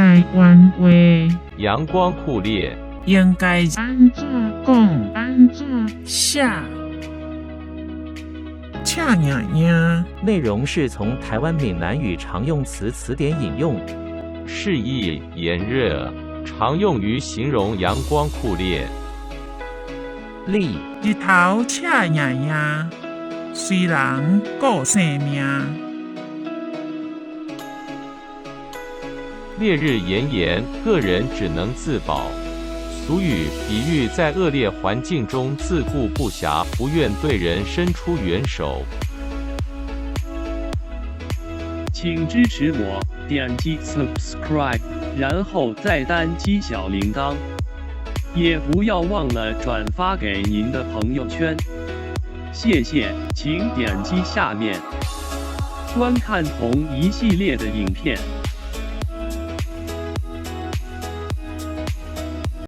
台湾话阳光酷烈，应该安怎讲？安怎下恰呀呀，内容是从台湾闽南语常用词词典引用。释义炎热，常用于形容阳光酷烈。例日头恰呀呀，虽然顾生命。烈日炎炎，个人只能自保。俗语比喻在恶劣环境中自顾不暇，不愿对人伸出援手。请支持我，点击 subscribe， 然后再单击小铃铛，也不要忘了转发给您的朋友圈。谢谢，请点击下面观看同一系列的影片。